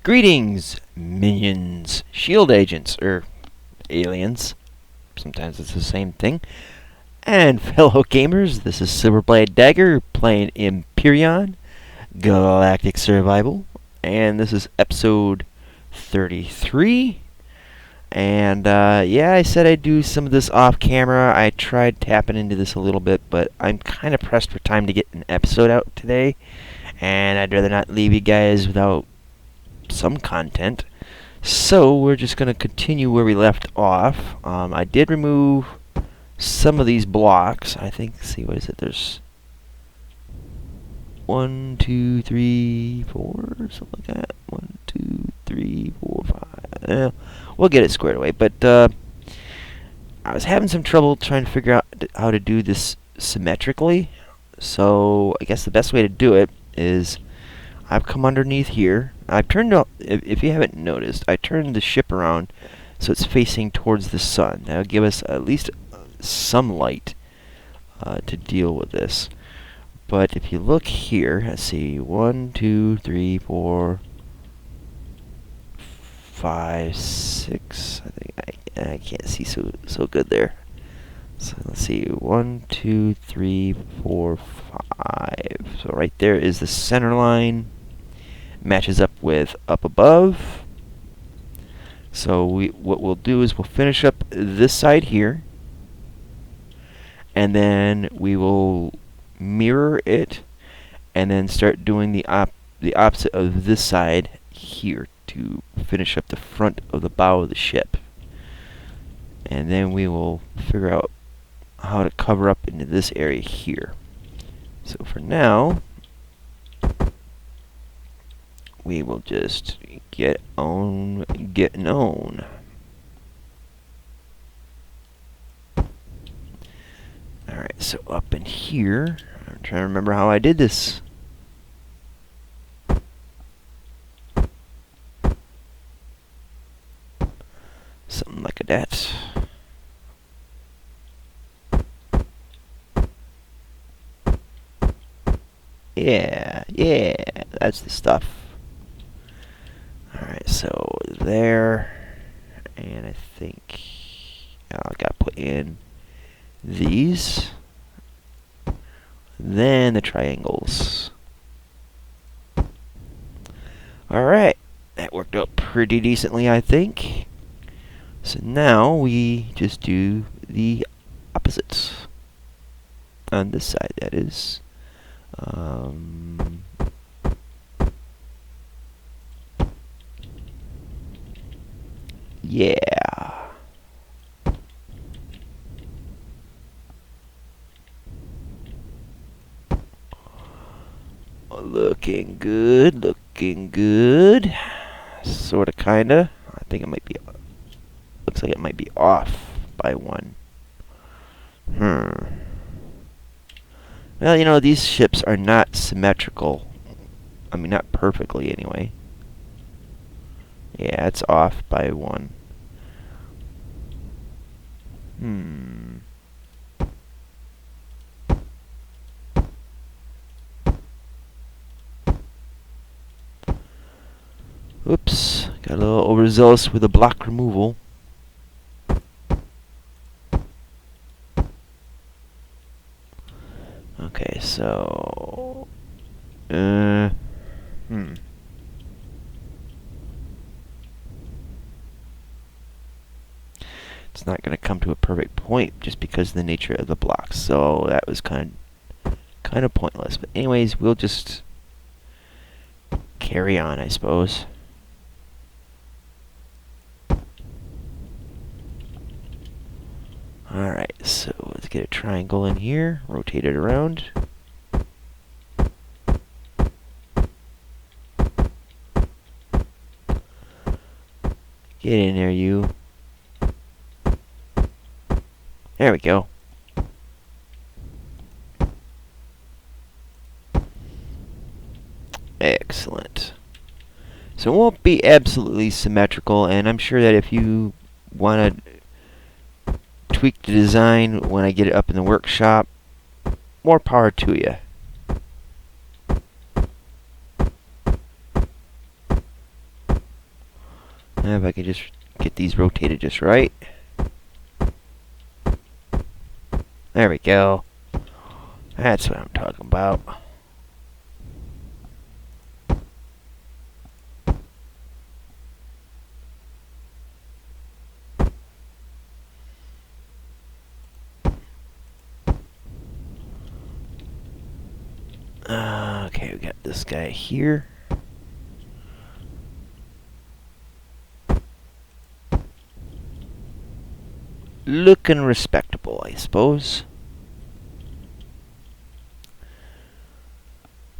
Greetings, minions, shield agents, or aliens. Sometimes it's the same thing. And fellow gamers, this is Silverblade Dagger playing Empyrion, Galactic Survival. And this is episode 33. And yeah, I said I'd do some of this off camera. I tried tapping into this a little bit, but I'm kind of pressed for time to get an episode out today. And I'd rather not leave you guys without some content. So we're just going to continue where we left off. I did remove some of these blocks. I think, let's see, what is it? There's 1, 2, 3, 4, something like that. 1, 2, 3, 4, 5. We'll get it squared away. But I was having some trouble trying to figure out how to do this symmetrically. So I guess the best way to do it is I've come underneath here. I've turned, if you haven't noticed, I turned the ship around so it's facing towards the sun. That'll give us at least some light to deal with this. But if you look here, let's see, 1, 2, 3, 4, 5, 6. I think I can't see so good there. So let's see, 1, 2, 3, 4, 5. So right there is the center line. Matches up with up above. So what we'll do is we'll finish up this side here, and then we will mirror it, and then start doing the opposite of this side here to finish up the front of the bow of the ship. And then we will figure out how to cover up into this area here. So for now, we will just get on. Alright, so up in here, I'm trying to remember how I did this. Something like that. Yeah, that's the stuff. Alright, so there, and I think I gotta put in these, then the triangles. Alright, that worked out pretty decently, I think. So now we just do the opposites on this side, that is. Yeah. Looking good. Sorta, kinda. I think it might be, looks like it might be off by 1. Well, you know, these ships are not symmetrical. I mean, not perfectly anyway. Yeah, it's off by 1. Oops, got a little overzealous with the block removal. Okay, so it's not going to come to a perfect point just because of the nature of the blocks. So that was kind of pointless. But anyways, we'll just carry on, I suppose. Alright, so let's get a triangle in here, rotate it around. Get in there, you. There we go. Excellent. So it won't be absolutely symmetrical, and I'm sure that if you want to tweak the design when I get it up in the workshop, more power to you. If I can just get these rotated just right. There we go. That's what I'm talking about. Okay, we got this guy here. Looking respectable, I suppose.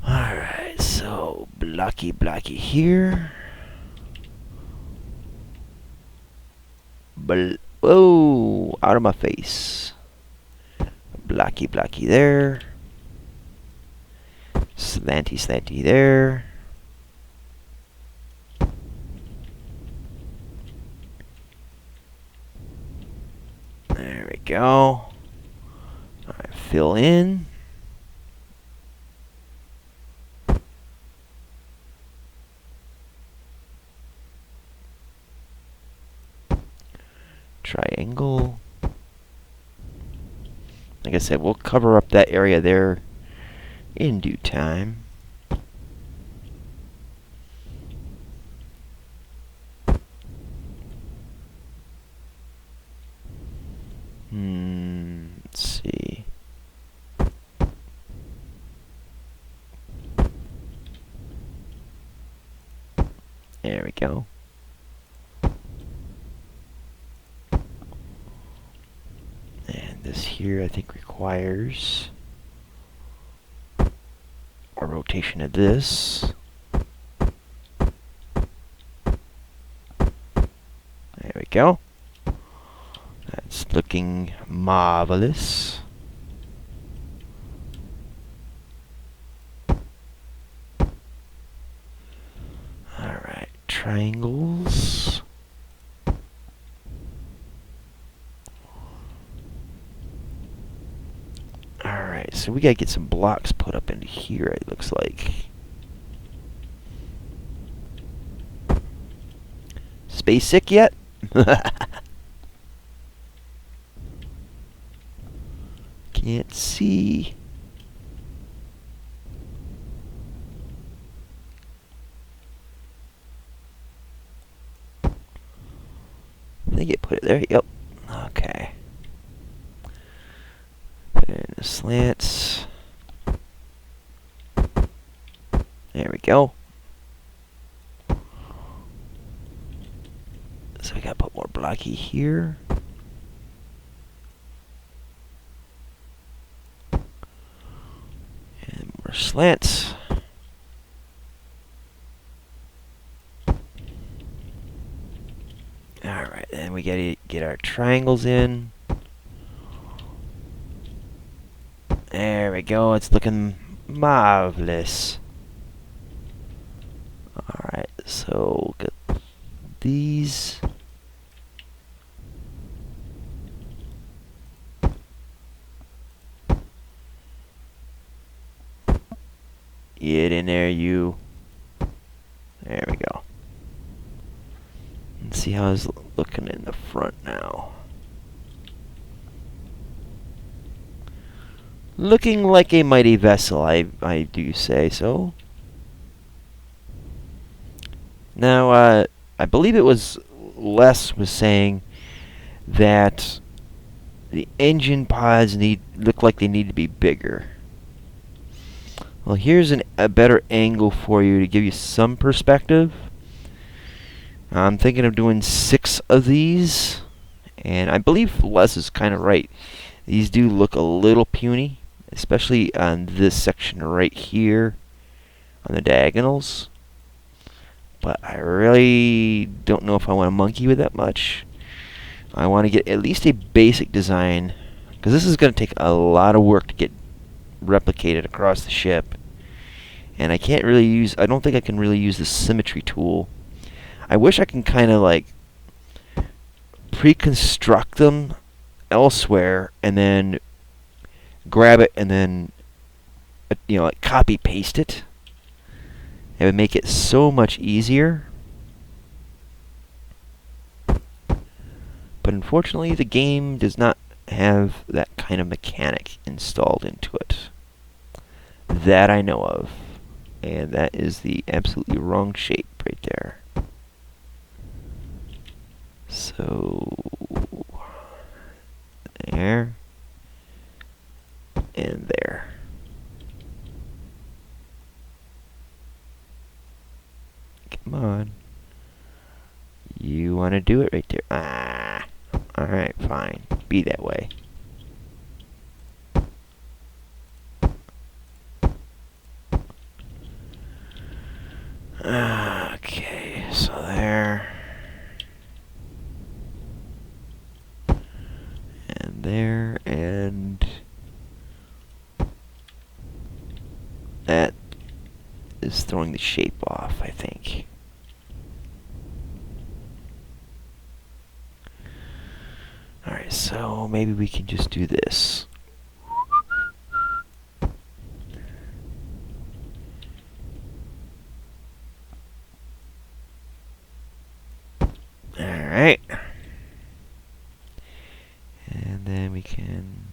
Alright, so blocky here. Whoa, out of my face. Blocky there. Slanty there. There we go. Alright, fill in. Triangle. Like I said, we'll cover up that area there in due time. Let's see. There we go. And this here I think requires a rotation of this. There we go. That's looking marvelous. Alright, triangles. Alright, so we gotta get some blocks put up into here, it looks like. Space sick yet? Can't see. I think it put it there. Yep. Okay. Put it in the slants. There we go. So we gotta put more blocky here. And more slants. Alright, then we gotta get our triangles in. There we go, it's looking marvelous. Alright, so get these. Get in there, you. There we go. Let's see how it's looking in the front now. Looking like a mighty vessel, I do say so. Now, I believe it was Les was saying that the engine pods look like they need to be bigger. Well, here's a better angle for you to give you some perspective. I'm thinking of doing 6 of these, and I believe Les is kind of right. These do look a little puny, especially on this section right here on the diagonals. But I really don't know if I want to monkey with that much. I want to get at least a basic design, because this is going to take a lot of work to get replicated across the ship. And I can't really use, I don't think I can really use the symmetry tool. I wish I can kind of like pre-construct them elsewhere and then grab it and then like copy paste it. It would make it so much easier. But unfortunately, the game does not have that kind of mechanic installed into it. That I know of. And that is the absolutely wrong shape right there. So, there, and there. Come on. You want to do it right there. Ah. Alright, fine. Be that way. Okay, so there. And there, and that is throwing the shape off, I think. Alright, so maybe we can just do this. Alright. And then we can...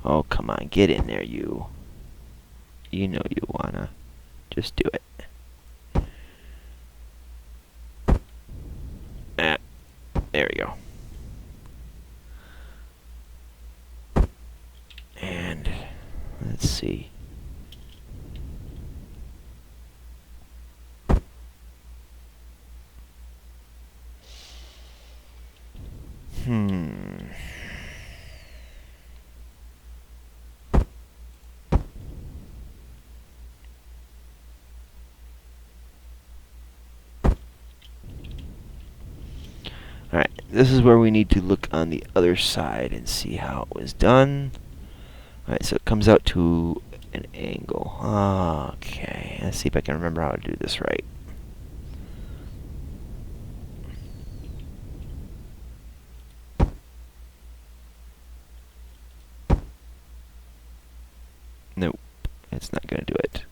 Oh, come on, get in there, you. You know you wanna. Just do it. Ah, there we go. And let's see. Alright, this is where we need to look on the other side and see how it was done. Alright, so it comes out to an angle. Okay, let's see if I can remember how to do this right. Nope, it's not going to do it.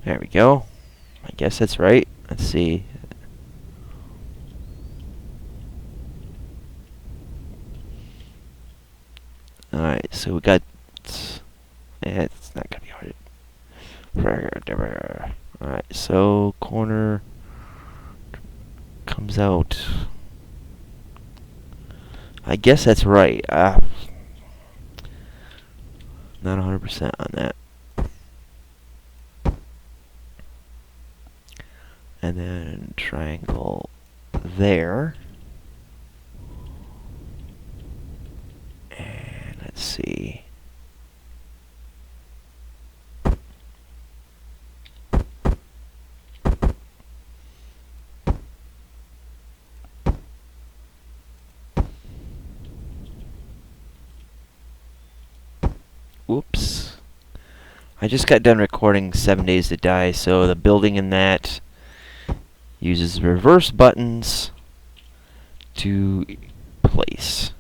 There we go. I guess that's right. Let's see. Alright, so we got... it's not going to be hard. Alright, so corner comes out. I guess that's right. Not 100% on that. And then triangle there. And let's see. Whoops. I just got done recording 7 Days to Die, so the building in that uses reverse buttons to place.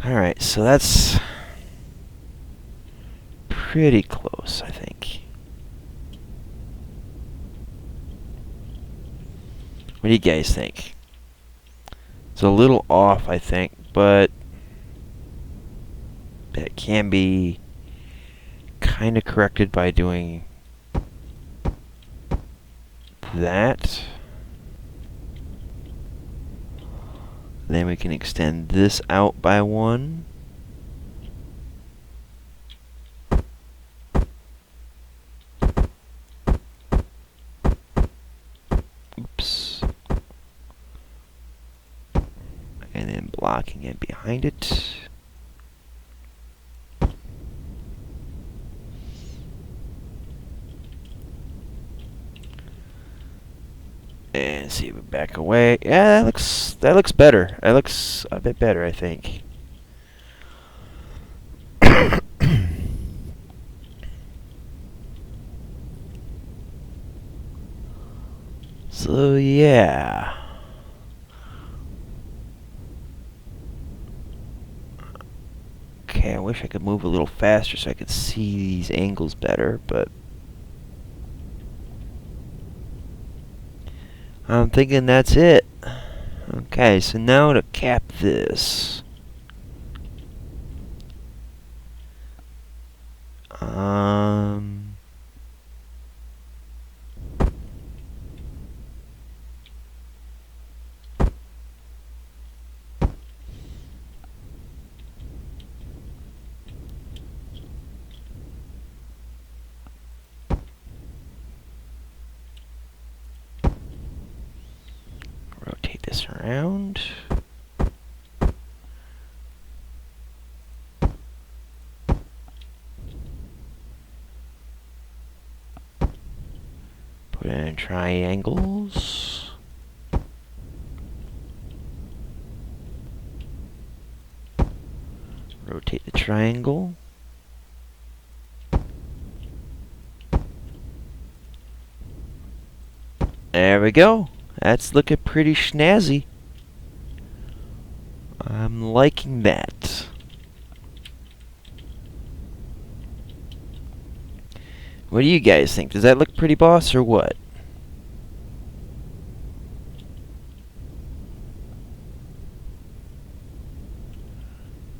Alright, so that's pretty close, I think. What do you guys think? It's a little off, I think, but it can be kind of corrected by doing that. Then we can extend this out by 1. Oops. And then blocking it behind it. And see if we back away. Yeah, that looks better. That looks a bit better, I think. So yeah. Okay, I wish I could move a little faster so I could see these angles better, but I'm thinking that's it. Okay, so now to cap this. Rotate this around. Put in triangles. Rotate the triangle. There we go. That's looking pretty snazzy. I'm liking that. What do you guys think? Does that look pretty boss or what?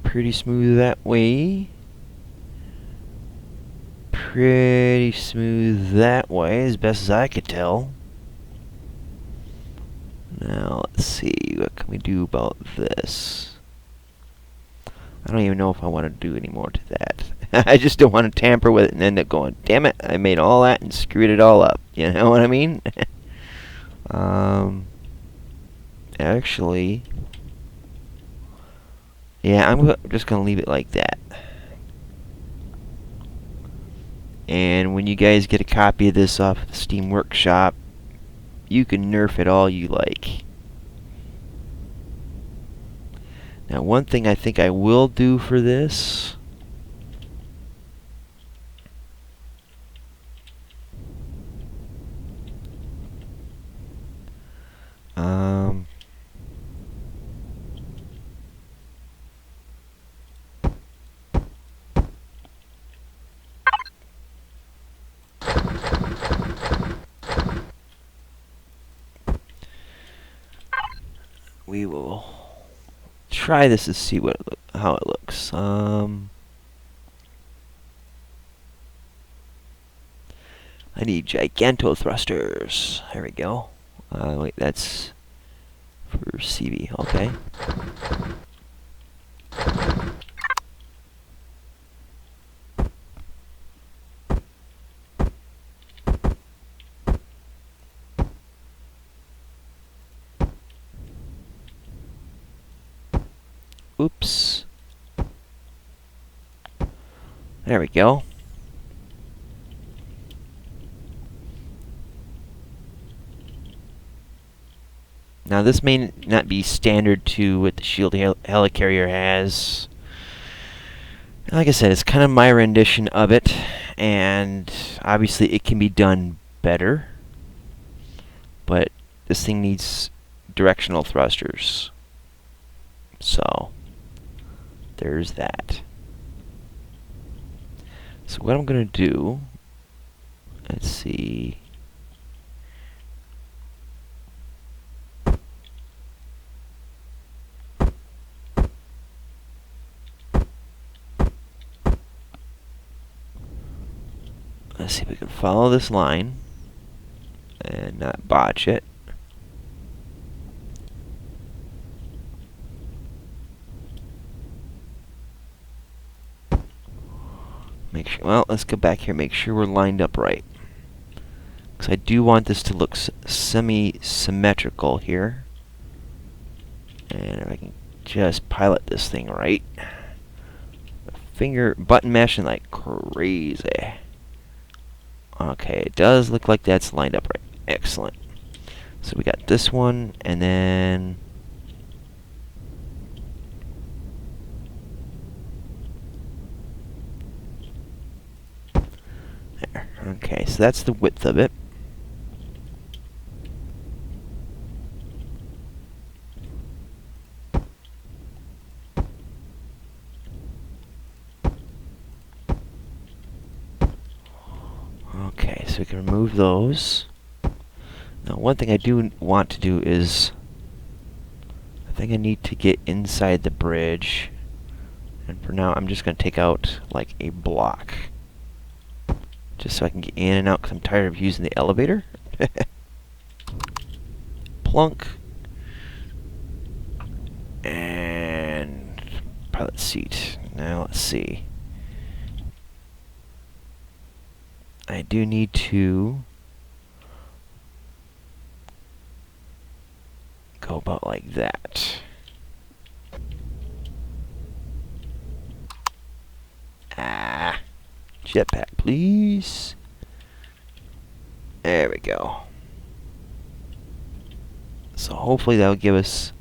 Pretty smooth that way. Pretty smooth that way, as best as I could tell. Now, let's see. What can we do about this? I don't even know if I want to do any more to that. I just don't want to tamper with it and end up going, damn it, I made all that and screwed it all up. You know what I mean? Actually, yeah, I'm just going to leave it like that. And when you guys get a copy of this off the Steam Workshop, you can nerf it all you like. Now, one thing I think I will do for this we will try this to see how it looks. I need giganto thrusters. There we go. Wait, that's for CV. Okay. Oops. There we go. Now this may not be standard to what the Shield Helicarrier has. Like I said, it's kind of my rendition of it, and obviously it can be done better. But this thing needs directional thrusters. So there's that. So what I'm going to do, let's see. Let's see if we can follow this line and not botch it. Make sure, well, let's go back here, make sure we're lined up right. Because I do want this to look semi-symmetrical here. And if I can just pilot this thing right. Button mashing like crazy. Okay, it does look like that's lined up right. Excellent. So we got this one, and then there. Okay, so that's the width of it. Okay, so we can remove those. Now, one thing I do want to do is, I think I need to get inside the bridge. And for now, I'm just going to take out, like, a block. Just so I can get in and out, because I'm tired of using the elevator. Plunk. And pilot seat. Now, let's see. I do need to go about like that. Ah, jetpack, please. There we go. So hopefully that'll give us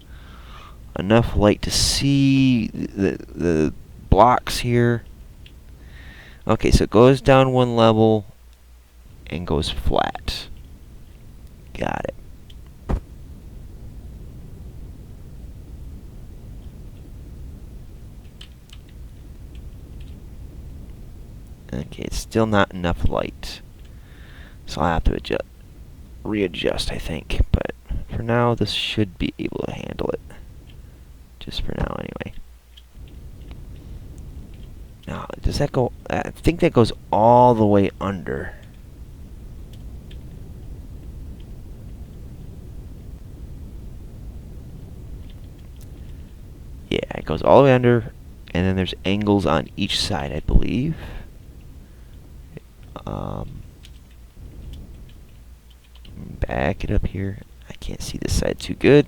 enough light to see the blocks here. Okay, so it goes down one level and goes flat. Got it. Okay, it's still not enough light. So I'll have to readjust, I think. But for now, this should be able to handle it. Just for now, anyway. Now, does that go... I think that goes all the way under. Yeah, it goes all the way under, and then there's angles on each side, I believe. Back it up here. I can't see this side too good.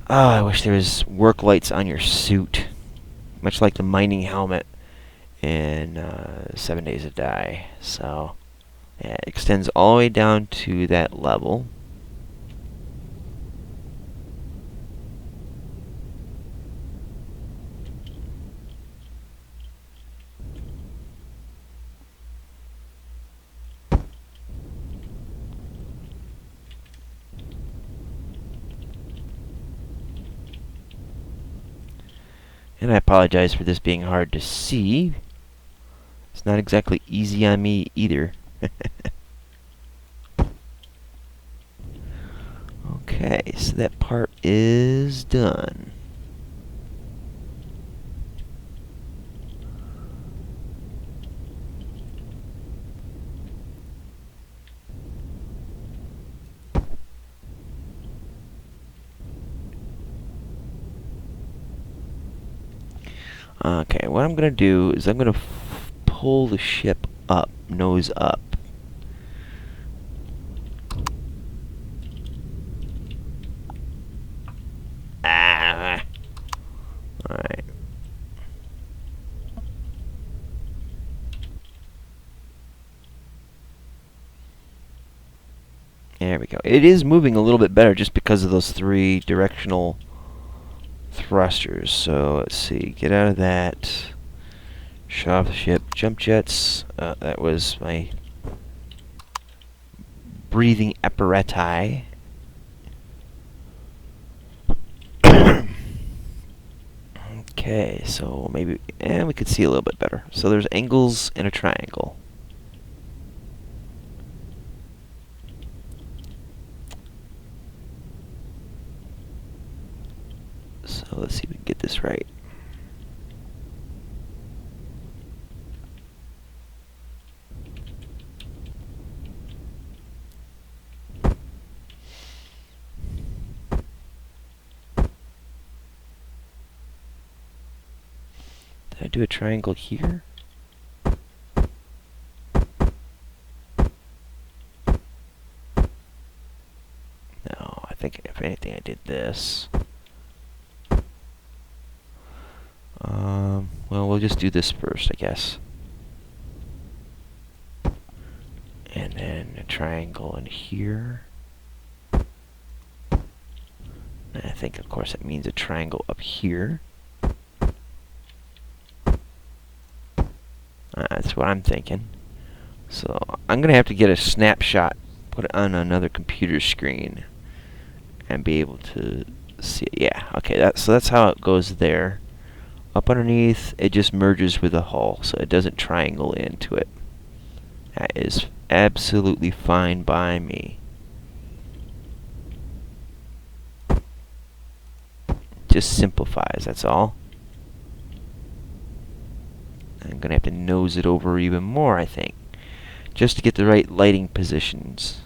Oh, I wish there was work lights on your suit. Much like the mining helmet in 7 Days to Die. So, yeah, it extends all the way down to that level. And I apologize for this being hard to see. It's not exactly easy on me either. Okay, so that part is done. Okay, what I'm going to do is I'm going to pull the ship up, nose up. Ah! Alright. There we go. It is moving a little bit better just because of those 3 directional thrusters. So let's see, get out of that. Shut off the ship. Jump jets. That was my breathing apparatus. Okay, so maybe we could see a little bit better. So there's angles in a triangle. So let's see if we can get this right. Did I do a triangle here? No, I think if anything I did this. Well, we'll just do this first, I guess. And then a triangle in here. think, of course, that means a triangle up here. That's what I'm thinking. So I'm going to have to get a snapshot, put it on another computer screen, and be able to see it. Yeah, okay, so that's how it goes there. Up underneath, it just merges with the hull, so it doesn't triangle into it. That is absolutely fine by me. Just simplifies, that's all. I'm going to have to nose it over even more, I think, just to get the right lighting positions.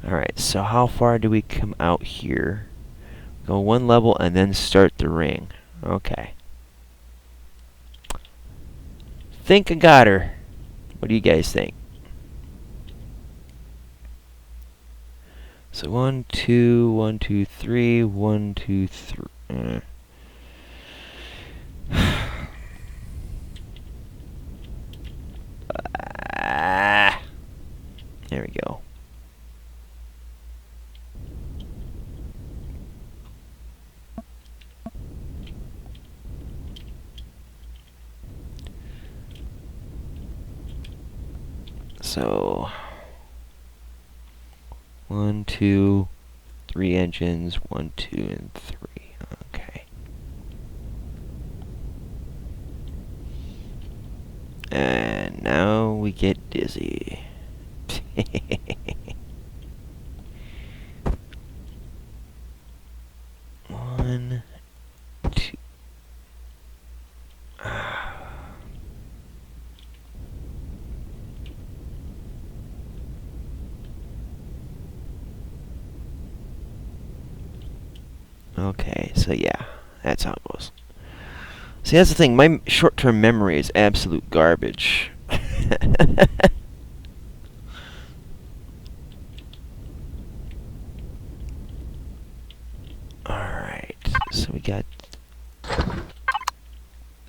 Alright, so how far do we come out here? Go one level and then start the ring. Okay. Think I got her. What do you guys think? So 1, 2, 1, 2, 3, 1, 2, 3. There we go. So 1, 2, 3 engines, 1, 2, and 3. Okay. And now we get dizzy. 1, 2. Okay, so yeah, that's how it goes. See, that's the thing. My short-term memory is absolute garbage. Alright, so we got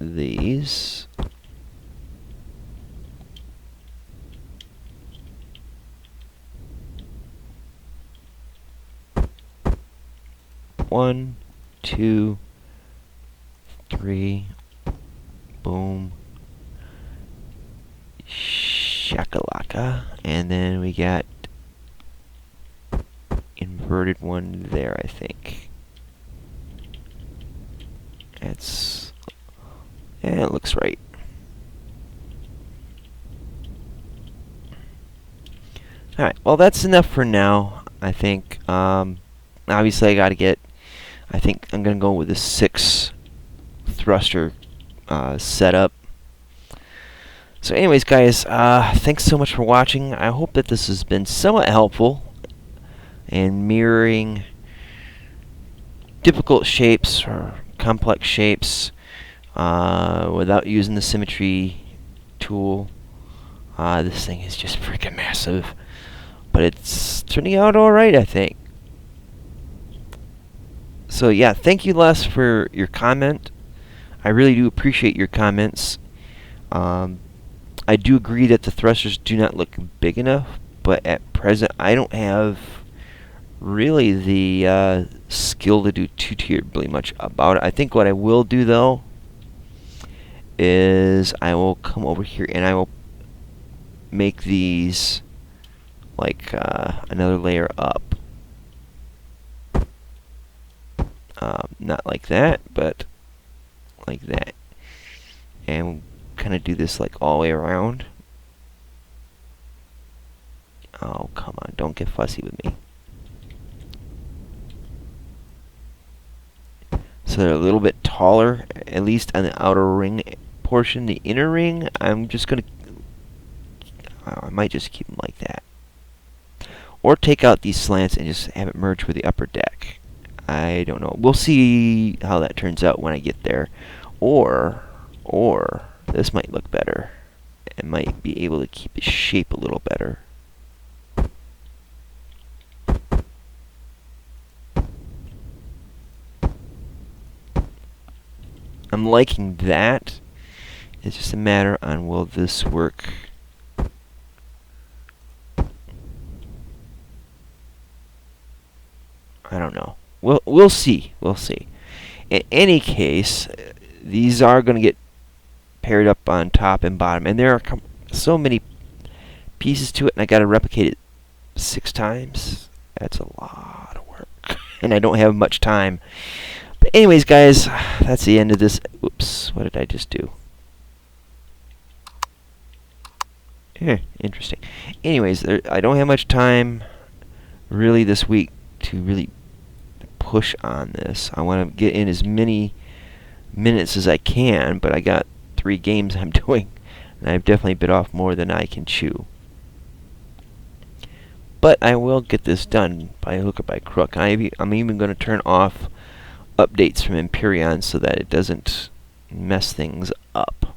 these. One, 2, 3, boom, shakalaka, and then we got inverted one there, I think. That's, yeah, it looks right. Alright, well that's enough for now, I think. Obviously I gotta get, I think I'm gonna go with a 6 thruster setup. So anyways, guys, thanks so much for watching. I hope that this has been somewhat helpful in mirroring difficult shapes or complex shapes without using the symmetry tool. This thing is just freaking massive, but it's turning out alright, I think. So yeah, thank you, Les, for your comment. I really do appreciate your comments. I do agree that the thrusters do not look big enough, but at present I don't have really the skill to do too terribly much about it. I think what I will do, though, is I will come over here and I will make these like another layer up. Not like that, but like that. And we'll kind of do this like all the way around. Oh, come on, don't get fussy with me. So they're a little bit taller, at least on the outer ring portion. The inner ring, I'm just going to... I might just keep them like that. Or take out these slants and just have it merge with the upper deck. I don't know. We'll see how that turns out when I get there. Or this might look better. It might be able to keep the shape a little better. I'm liking that. It's just a matter on will this work. I don't know. we'll see. We'll see. In any case, these are going to get paired up on top and bottom, and there are so many pieces to it, and I got to replicate it 6 times. That's a lot of work, and I don't have much time. But anyways, guys, that's the end of this. Oops, what did I just do? Interesting. Anyways, I don't have much time really this week to really push on this. I want to get in as many minutes as I can, but I got 3 games I'm doing, and I've definitely bit off more than I can chew. But I will get this done by hook or by crook. I'm even going to turn off updates from Empyrion so that it doesn't mess things up.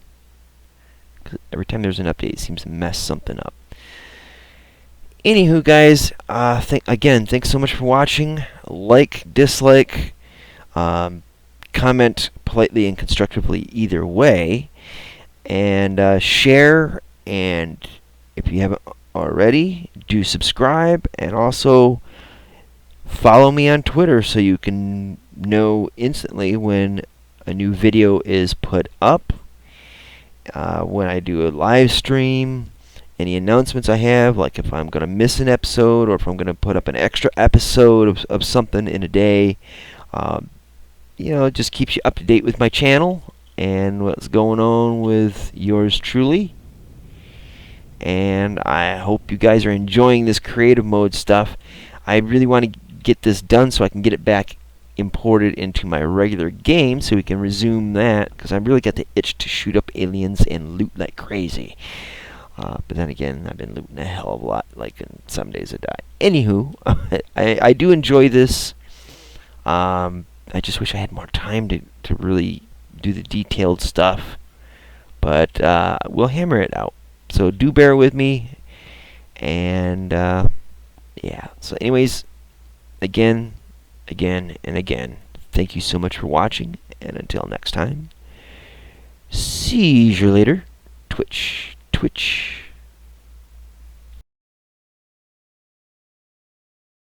'Cause every time there's an update, it seems to mess something up. Anywho, guys, again, thanks so much for watching. Like, dislike, comment politely and constructively either way, and share. And if you haven't already, do subscribe, and also follow me on Twitter so you can know instantly when a new video is put up, when I do a live stream, any announcements I have, like if I'm going to miss an episode or if I'm going to put up an extra episode of something in a day. It just keeps you up to date with my channel and what's going on with yours truly. And I hope you guys are enjoying this creative mode stuff. I really want to get this done so I can get it back imported into my regular game so we can resume that, because I really got the itch to shoot up aliens and loot like crazy. But then again, I've been looting a hell of a lot, like in some days I die. Anywho, I do enjoy this. I just wish I had more time to really do the detailed stuff. But we'll hammer it out. So do bear with me. And yeah. So anyways, again, and again, thank you so much for watching. And until next time, see you later. Twitch.